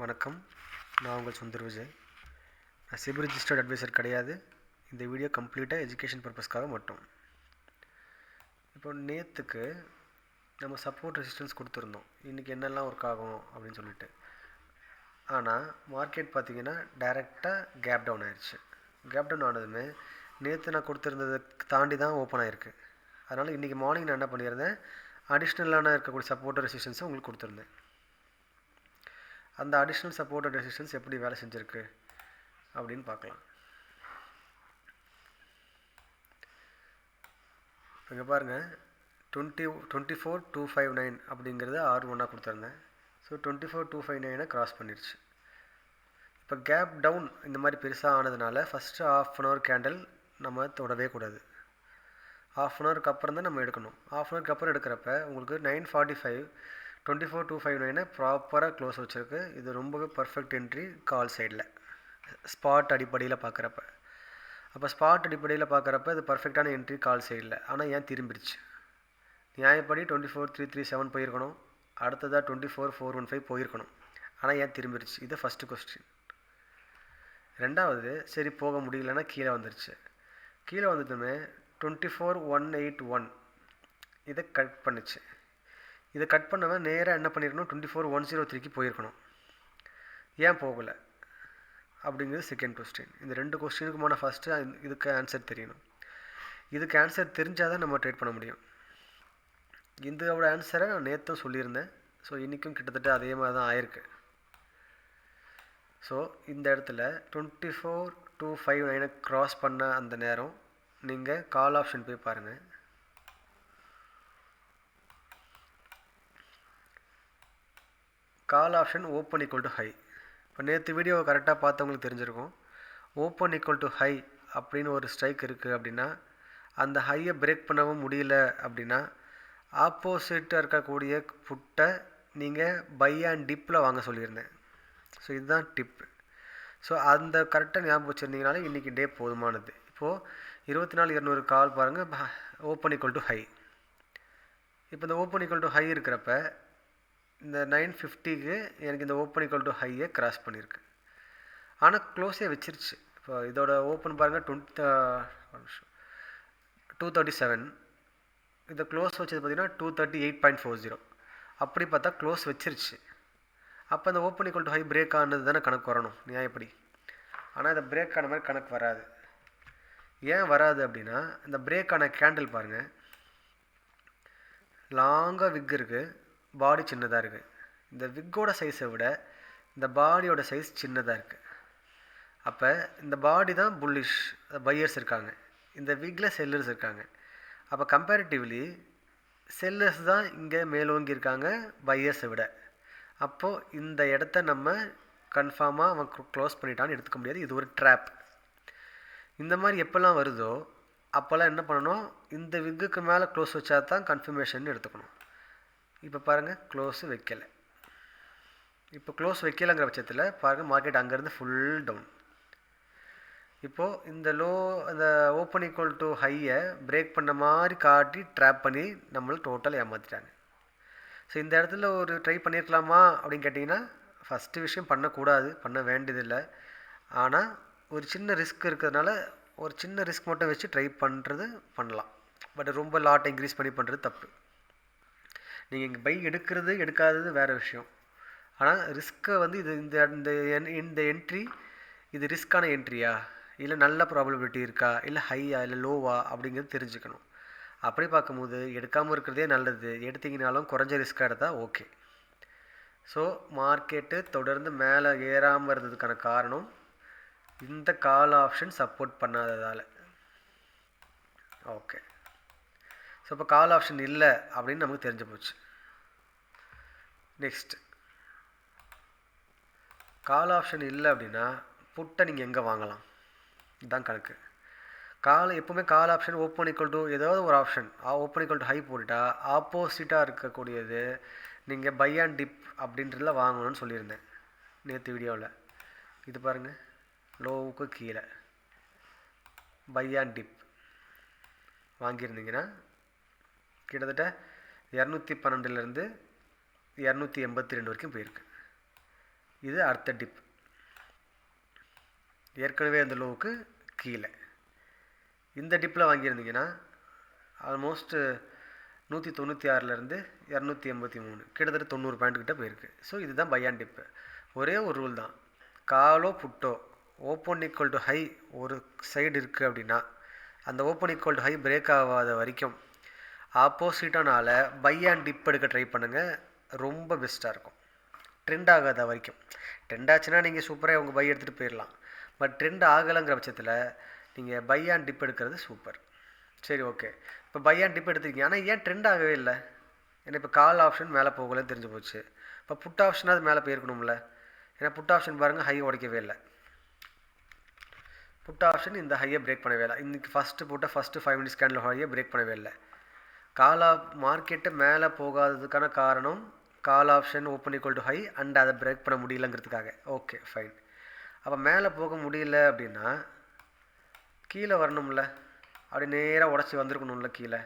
வணக்கம். நான் உங்கள் சுந்தர் விஜய். நான் சிபி ரிஜிஸ்டர்ட் அட்வைசர் கிடையாது. இந்த வீடியோ கம்ப்ளீட்டாக எஜுகேஷன் பர்பஸ்க்காக மட்டும். இப்போ நேற்றுக்கு நம்ம சப்போர்ட் ரெசிஸ்டன்ஸ் கொடுத்துருந்தோம், இன்றைக்கி என்னெல்லாம் ஒர்க் ஆகும் அப்படின்னு சொல்லிட்டு. ஆனால் மார்க்கெட் பார்த்திங்கன்னா டைரெக்டாக கேப் டவுன் ஆயிடுச்சு. கேப் டவுன் ஆனதுமே நேற்று நான் கொடுத்துருந்ததை தாண்டி தான் ஓப்பன் ஆகிருக்கு. அதனால் இன்றைக்கி மார்னிங் நான் என்ன பண்ணியிருந்தேன், அடிஷ்னலான இருக்கக்கூடிய சப்போர்ட் ரெசிஸ்டன்ஸை உங்களுக்கு கொடுத்துருந்தேன். அந்த அடிஷ்னல் சப்போர்ட் ரெசிஸ்டன்ஸ் எப்படி வேலை செஞ்சுருக்கு அப்படின்னு பார்க்கலாம். இங்கே பாருங்கள், 24,259 அப்படிங்கிறது R1 கொடுத்துருந்தேன். ஸோ 24,259 கிராஸ் பண்ணிடுச்சு. இப்போ கேப் டவுன் இந்த மாதிரி பெருசாக ஆனதுனால ஃபஸ்ட்டு ½ கேண்டில் நம்ம தொடவே கூடாது. ½ அப்புறம் தான் நம்ம எடுக்கணும். ½ அப்புறம் எடுக்கிறப்ப உங்களுக்கு 9:45 24,259 ப்ராப்பராக க்ளோஸ் வச்சுருக்கு. இது ரொம்பவே பர்ஃபெக்ட் என்ட்ரி கால் சைடில் ஸ்பாட் அடிப்படையில் பார்க்குறப்ப. அப்போ ஸ்பாட் அடிப்படையில் பார்க்குறப்ப இது பர்ஃபெக்டான என்ட்ரி கால் சைடில். ஆனால் ஏன் திரும்பிடுச்சு? நியாயப்படி 24,337 போயிருக்கணும், அடுத்ததாக 24,415 போயிருக்கணும். ஆனால் ஏன் திரும்பிடுச்சு? இது ஃபஸ்ட்டு கொஸ்டின். ரெண்டாவது, சரி போக முடியலன்னா கீழே வந்துருச்சு. கீழே வந்ததுமே 24,181 இதை கட் பண்ணிச்சு. இதை கட் பண்ணவன் நேராக என்ன பண்ணியிருக்கணும், 24,103க்கு போயிருக்கணும். ஏன் போகலை அப்படிங்கிறது செகண்ட் கொஸ்டின். இந்த ரெண்டு கொஸ்டினுக்குமான ஃபஸ்ட்டு இதுக்கு ஆன்சர் தெரியணும். இதுக்கு ஆன்சர் தெரிஞ்சால் தான் நம்ம ட்ரேட் பண்ண முடியும். இதோட ஆன்சரை நான் நேற்றும் சொல்லியிருந்தேன். ஸோ இன்றைக்கும் கிட்டத்தட்ட அதே மாதிரி தான் ஆயிருக்கு. ஸோ இந்த இடத்துல 24,259 க்ராஸ் பண்ண அந்த நேரம் நீங்கள் கால் ஆப்ஷன் போய் பாருங்கள். Call option open equal to high. இப்போ நேற்று வீடியோவை கரெக்டாக பார்த்தவங்களுக்கு தெரிஞ்சிருக்கும். ஓப்பன் ஈக்குவல் டு ஹை அப்படின்னு ஒரு ஸ்ட்ரைக் இருக்குது அப்படின்னா, அந்த ஹையை பிரேக் பண்ணவும் முடியல அப்படின்னா, ஆப்போசிட்டாக இருக்கக்கூடிய புட்டை நீங்கள் பை அண்ட் டிப்பில் வாங்க சொல்லியிருந்தேன். ஸோ இதுதான் டிப்பு. ஸோ அந்த கரெக்டாக ஞாபகம் வச்சுருந்தீங்கனாலே இன்றைக்கி டே போதுமானது. இப்போது 24,200 கால் பாருங்கள், ஓப்பன் ஈக்குவல் டு ஹை. இப்போ இந்த ஓப்பன் ஈக்குவல் டு ஹை இருக்கிறப்ப இந்த 950க்கு எனக்கு இந்த ஓப்பன் ஈக்குவல் டு ஹையை கிராஸ் பண்ணியிருக்கு. ஆனால் க்ளோஸே வச்சிருச்சு. இப்போ இதோட ஓப்பன் பாருங்கள் 237. இதை க்ளோஸ் வச்சது பார்த்திங்கன்னா 238.40. அப்படி பார்த்தா க்ளோஸ் வச்சிருச்சு. அப்போ அந்த open equal to high break ஆனது தானே கணக்கு வரணும் நியாயப்படி. ஆனால் இந்த பிரேக் ஆன மாதிரி கணக்கு வராது. ஏன் வராது அப்படின்னா, இந்த பிரேக் ஆன கேண்டில் பாருங்கள், லாங்காக விக் இருக்குது, பாடி சின்னதாக இருக்குது. இந்த விக்கோட சைஸை விட இந்த பாடியோட சைஸ் சின்னதாக இருக்குது. அப்போ இந்த பாடி தான் புல்லிஷ், பையர்ஸ் இருக்காங்க, இந்த விக்கில் செல்லர்ஸ் இருக்காங்க. அப்போ கம்பேரிட்டிவ்லி செல்லர்ஸ் தான் இங்கே மேலோங்கி இருக்காங்க பையர்ஸை விட. அப்போது இந்த இடத்த நம்ம கன்ஃபார்மாக அவன் க்ளோஸ் பண்ணிட்டான்னு எடுத்துக்க முடியாது. இது ஒரு ட்ராப். இந்த மாதிரி எப்போல்லாம் வருதோ அப்போல்லாம் என்ன பண்ணணும், இந்த விக்குக்கு மேலே க்ளோஸ் வச்சா தான் கன்ஃபர்மேஷன் எடுத்துக்கணும். இப்போ பாருங்கள், க்ளோஸு வைக்கலை. இப்போ க்ளோஸ் வைக்கலைங்கிற பட்சத்தில் பாருங்கள், மார்க்கெட் அங்கேருந்து ஃபுல் டவுன். இப்போது இந்த அந்த ஓப்பன் ஈக்குவல் டு ஹையை பிரேக் பண்ண மாதிரி காட்டி ட்ராப் பண்ணி நம்மளை டோட்டல் ஏமாற்றிட்டாங்க. ஸோ இந்த இடத்துல ஒரு ட்ரை பண்ணியிருக்கலாமா அப்படின்னு கேட்டிங்கன்னா, ஃபஸ்ட்டு விஷயம் பண்ணக்கூடாது, பண்ண வேண்டியதில்லை. ஆனால் ஒரு சின்ன ரிஸ்க் இருக்கிறதுனால ஒரு சின்ன ரிஸ்க் மட்டும் வச்சு ட்ரை பண்ணுறது பண்ணலாம். பட் ரொம்ப லாட் இன்க்ரீஸ் பண்ணி பண்ணுறது தப்பு. நீங்கள் இங்கே பை எடுக்கிறது எடுக்காதது வேறு விஷயம். ஆனால் ரிஸ்க்கை வந்து இது இந்த என்ட்ரி இது ரிஸ்க்கான என்ட்ரியா, இல்லை நல்ல ப்ராபபிலிட்டி இருக்கா, இல்லை ஹையா, இல்லை லோவா அப்படிங்கிறது தெரிஞ்சுக்கணும். அப்படி பார்க்கும்போது எடுக்காமல் இருக்கிறதே நல்லது. எடுத்திங்கனாலும் குறைஞ்ச ரிஸ்க்காக எடுத்தால் ஓகே. ஸோ மார்க்கெட்டு தொடர்ந்து மேலே ஏறாமல் இருந்ததுக்கான காரணம் இந்த கால் ஆப்ஷன் சப்போர்ட் பண்ணாததால். ஓகே. ஸோ இப்போ கால் ஆப்ஷன் இல்லை அப்படின்னு நமக்கு தெரிஞ்சு போச்சு. நெக்ஸ்ட், கால் ஆப்ஷன் இல்லை அப்படின்னா புட்டை நீங்கள் எங்கே வாங்கலாம், இதுதான் கணக்கு. எப்போவுமே call option open equal to ஏதாவது ஒரு option open equal to high போட்டுட்டா ஆப்போசிட்டாக இருக்கக்கூடியது நீங்கள் பை அண்ட் டிப் அப்படின்றதுல வாங்கணும்னு சொல்லியிருந்தேன் நேற்று வீடியோவில். இது பாருங்கள், லோவுக்கு கீழே பை அண்ட் டிப் வாங்கியிருந்தீங்கன்னா கிட்டத்தட்ட 212லேருந்து 282 வரைக்கும் போயிருக்கு. இது அடுத்த டிப், ஏற்கனவே அந்த லோவுக்கு கீழே. இந்த டிப்பில் வாங்கியிருந்தீங்கன்னா ஆல்மோஸ்ட் 196லேருந்து 283, கிட்டத்தட்ட 90 பாயிண்ட் கிட்ட போயிருக்கு. ஸோ இதுதான் பை அண்ட் டிப்பு. ஒரே ஒரு ரூல் தான், காலோ Bhutto open equal to high ஒரு சைடு இருக்குது அப்படின்னா அந்த open equal to high break ஆகாத வரைக்கும் ஆப்போசிட்டானால பை அண்ட் டிப் எடுக்க ட்ரை பண்ணுங்கள், ரொம்ப பெஸ்ட்டாக இருக்கும். ட்ரெண்ட் ஆகாத வரைக்கும். ட்ரெண்ட் ஆச்சுன்னா நீங்கள் சூப்பராக உங்கள் பை எடுத்துகிட்டு போயிடலாம். பட் ட்ரெண்ட் ஆகலைங்கிற பட்சத்தில் நீங்கள் பை அண்ட் டிப் எடுக்கிறது சூப்பர். சரி, ஓகே. இப்போ பை அண்ட் டிப் எடுத்துருக்கீங்க, ஆனால் ஏன் ட்ரெண்ட் ஆகவே இல்லை? ஏன்னா இப்போ கால் ஆப்ஷன் மேலே போகலன்னு தெரிஞ்சு போச்சு. இப்போ புட் ஆப்ஷனாக அது மேலே போயிருக்கணும்ல. ஏன்னா புட் ஆப்ஷன் பாருங்கள், ஹை உடைக்கவே இல்லை. புட் ஆப்ஷன் இந்த ஹையை பிரேக் பண்ணவே இல்லை. இன்றைக்கி ஃபஸ்ட்டு போட்ட ஃபஸ்ட்டு 5 மினிட்ஸ் கேண்டில் ஹையை பிரேக் பண்ணவே இல்லை. கால் மார்க்கெட்டு மேலே போகாததுக்கான காரணம் call option open equal to high and அதை பிரேக் பண்ண முடியலங்கிறதுக்காக. Okay, fine. அப்போ மேலே போக முடியல அப்படின்னா கீழே வரணும்ல, அப்படி நேராக உடச்சி வந்திருக்கணும்ல கீழே.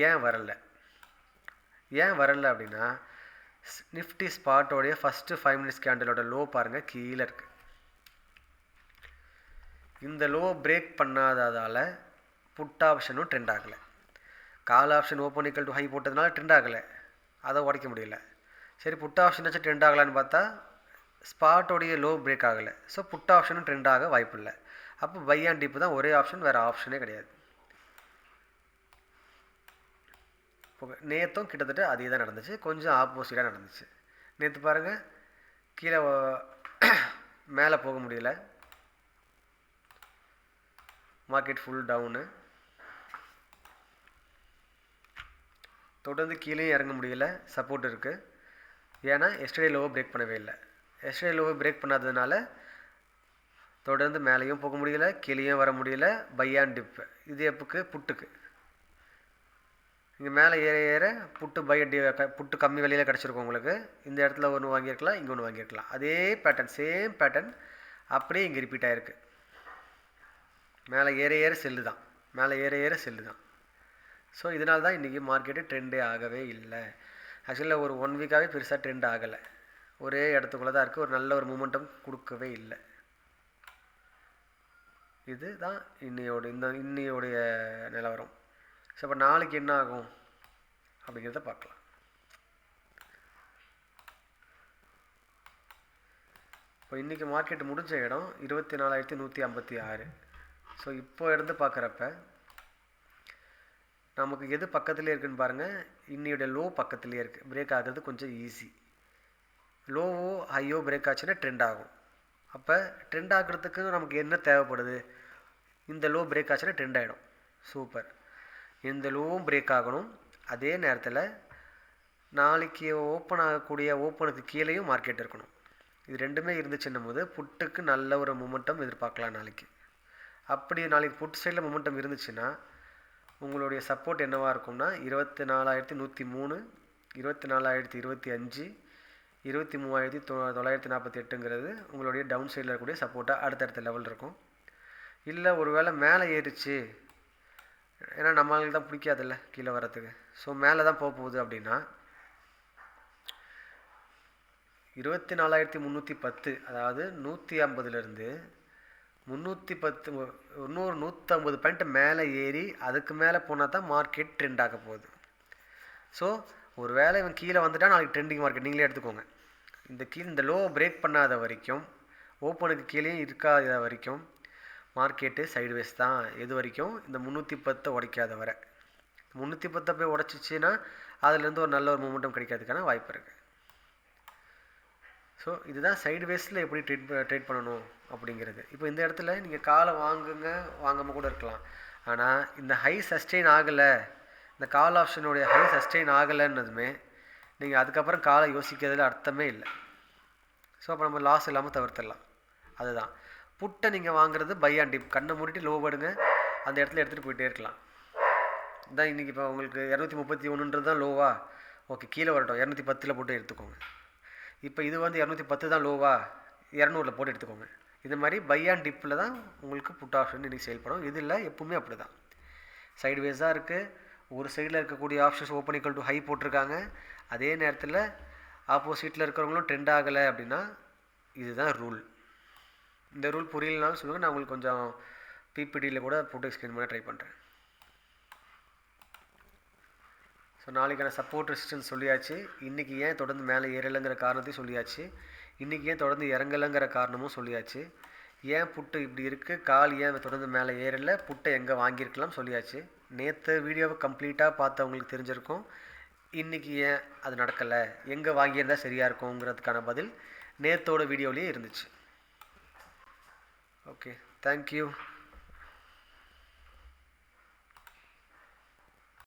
ஏன் வரலை? அப்படின்னா நிஃப்டி ஸ்பாட்டோடைய ஃபஸ்ட்டு 5 மினிட்ஸ் கேண்டலோட லோ பாருங்கள், கீழே இருக்குது. இந்த லோ பிரேக் பண்ணாததால் புட் ஆப்ஷனும் ட்ரெண்ட் ஆகலை. Call option open equal to high போட்டதுனால ட்ரெண்ட் ஆகலை, அதை உடைக்க முடியல. சரி, புட் ஆப்ஷன் வச்சு ட்ரெண்ட் ஆகலான்னு பார்த்தா ஸ்பாட்டோடைய லோ பிரேக் ஆகலை. ஸோ புட் ஆப்ஷனும் ட்ரெண்ட் ஆக வாய்ப்பு இல்லை. அப்போ பை அண்ட் டிப்பு தான் ஒரே ஆப்ஷன், வேறு ஆப்ஷனே கிடையாது. நேற்றும் கிட்டத்தட்ட அதே தான் நடந்துச்சு, கொஞ்சம் ஆப்போசிட்டாக நடந்துச்சு. நேற்று பாருங்கள், கீழே மேலே போக முடியல, மார்க்கெட் ஃபுல் டவுனு. தொடர்ந்து கீழே இறங்க முடியல, சப்போர்ட் இருக்குது. ஏன்னா எஸ்டர்டே லோவை பிரேக் பண்ணவே இல்லை. எஸ்டர்டே லோவை பிரேக் பண்ணாததுனால தொடர்ந்து மேலேயும் போக முடியல, கீழேயும் வர முடியல. பை அண்ட் டிப்பு இது எப்புக்கு? புட்டுக்கு. இங்கே மேலே ஏற ஏற புட்டு கம்மி விலையில் கிடச்சிருக்கும் உங்களுக்கு. இந்த இடத்துல ஒன்று வாங்கியிருக்கலாம், இங்கே ஒன்று வாங்கியிருக்கலாம். அதே பேட்டர்ன், சேம் பேட்டர்ன் அப்படியே இங்கே ரிப்பீட் ஆகிருக்கு. மேலே ஏற ஏற செல்லு தான், மேலே ஏற ஏற செல்லு தான். ஸோ இதனால தான் இன்றைக்கி மார்க்கெட்டு ட்ரெண்டே ஆகவே இல்லை. ஆக்சுவலாக ஒரு 1 வீக்காகவே பெருசாக ட்ரெண்ட் ஆகலை, ஒரே இடத்துக்குள்ளே தான் இருக்குது. ஒரு நல்ல ஒரு மூமெண்டம் கொடுக்கவே இல்லை. இது தான் இன்னையோடைய நிலவரம். ஸோ இப்போ நாளைக்கு என்ன ஆகும் அப்படிங்கிறத பார்க்கலாம். இப்போ இன்றைக்கி மார்க்கெட் முடிஞ்ச இடம் 24,156. ஸோ இப்போ இருந்து பார்க்குறப்ப நமக்கு எது பக்கத்துலேயே இருக்குதுன்னு பாருங்கள். இன்னையோட லோ பக்கத்துலேயே இருக்குது. பிரேக் ஆகிறது கொஞ்சம் ஈஸி. லோவோ ஹையோ பிரேக் ஆச்சுன்னா ட்ரெண்ட் ஆகும். அப்போ ட்ரெண்ட் ஆகிறதுக்கு நமக்கு என்ன தேவைப்படுது? இந்த லோ பிரேக் ஆச்சுன்னா ட்ரெண்ட் ஆகிடும். சூப்பர். இந்த லோவும் பிரேக் ஆகணும். அதே நேரத்தில் நாளைக்கு ஓப்பன் ஆகக்கூடிய ஓப்பனுக்கு கீழேயும் மார்க்கெட் இருக்கணும். இது ரெண்டுமே இருந்துச்சுன்னும் போது புட்டுக்கு நல்ல ஒரு மொமெண்டம் எதிர்பார்க்கலாம் நாளைக்கு. அப்படி நாளைக்கு புட் சைடில் மொமெண்டம் இருந்துச்சுன்னா உங்களுடைய சப்போர்ட் என்னவாக இருக்கும்னா 24,103, 24,025, 23,948ங்கிறது உங்களுடைய டவுன் சைடில் இருக்கக்கூடிய சப்போர்ட்டாக அடுத்தடுத்த லெவல் இருக்கும். இல்லை ஒரு வேளை மேலே ஏறிச்சு, ஏன்னா நம்மளுக்கு தான் பிடிக்காதில்ல கீழே வரத்துக்கு, ஸோ மேலே தான் போக போகுது அப்படின்னா 24,310, அதாவது 150லேருந்து 310, இன்னொரு 150 பாயிண்ட் மேலே ஏறி அதுக்கு மேலே போனால் தான் மார்க்கெட் ட்ரெண்ட் ஆக போகுது. ஸோ ஒரு வேளை இவன் கீழே வந்துட்டால் நாளைக்கு ட்ரெண்டிங் மார்க்கெட் நீங்களே எடுத்துக்கோங்க. இந்த லோ பிரேக் பண்ணாத வரைக்கும், ஓப்பனுக்கு கீழே இருக்காத வரைக்கும் மார்க்கெட்டு சைடுவேஸ் தான். எது வரைக்கும்? இந்த 310 உடைக்காத வரை. 310 போய் உடச்சிச்சின்னா அதுலேருந்து ஒரு நல்ல ஒரு மூமெண்டம் கிடைக்கிறதுக்கான வாய்ப்பு இருக்குது. ஸோ இதுதான் சைடுவேஸில் எப்படி ட்ரேட் பண்ணணும் அப்படிங்கிறது. இப்போ இந்த இடத்துல நீங்கள் காலை வாங்காமல் கூட இருக்கலாம். ஆனால் இந்த ஹை சஸ்டெயின் ஆகலை, இந்த கால் ஆப்ஷனுடைய ஹை சஸ்டெயின் ஆகலைன்னதுமே நீங்கள் அதுக்கப்புறம் காலை யோசிக்கிறதுல அர்த்தமே இல்லை. ஸோ அப்போ நம்ம லாஸ் இல்லாமல் தவிர்த்துடலாம். அதுதான் புட்டை நீங்கள் வாங்குறது பை அண்ட் டிப். கண்ணை மூடிட்டு லோ படுங்க, அந்த இடத்துல எடுத்துகிட்டு போயிட்டே இருக்கலாம். இதான் இன்றைக்கி இப்போ உங்களுக்கு 231 தான் லோவா, ஓகே கீழே வரட்டும், 210 போட்டு எடுத்துக்கோங்க. இப்போ இது வந்து 210 தான் லோவா, 200 போட்டு எடுத்துக்கோங்க. இது மாதிரி பை அண்ட் டிப்பில் தான் உங்களுக்கு புட் ஆப்ஷன் இன்றைக்கி செயல்படும். இதில் எப்பவுமே அப்படி தான் சைடுவேஸாக இருக்குது. ஒரு சைடில் இருக்கக்கூடிய options open equal to high போட்டிருக்காங்க. அதே நேரத்தில் ஆப்போசிட்டில் இருக்கிறவங்களும் ட்ரெண்ட் ஆகலை அப்படின்னா இதுதான் ரூல். இந்த ரூல் புரியலனாலும் சொல்லுங்கள், நான் உங்களுக்கு கொஞ்சம் பிபிடியில் கூட போட்டு எக்ஸ்பிளைன் பண்ண ட்ரை பண்ணுறேன். ஸோ நாளைக்கான சப்போர்ட் ரெசிஸ்டன்ஸ் சொல்லியாச்சு. இன்றைக்கி ஏன் தொடர்ந்து மேலே ஏறலைங்கிற காரணத்தையும் சொல்லியாச்சு. இன்றைக்கி ஏன் தொடர்ந்து இறங்கலைங்கிற காரணமும் சொல்லியாச்சு. ஏன் புட்டு இப்படி இருக்குது, கால் ஏன் தொடர்ந்து மேலே ஏறலை, புட்டை எங்கே வாங்கியிருக்கலாம் சொல்லியாச்சு. நேற்று வீடியோவை கம்ப்ளீட்டாக பார்த்தவங்களுக்கு தெரிஞ்சிருக்கும் இன்றைக்கி ஏன் அது நடக்கலை, எங்கே வாங்கியிருந்தால் சரியாக இருக்குங்கிறதுக்கான பதில் நேற்றோட வீடியோலேயே இருந்துச்சு. Okay, thank you.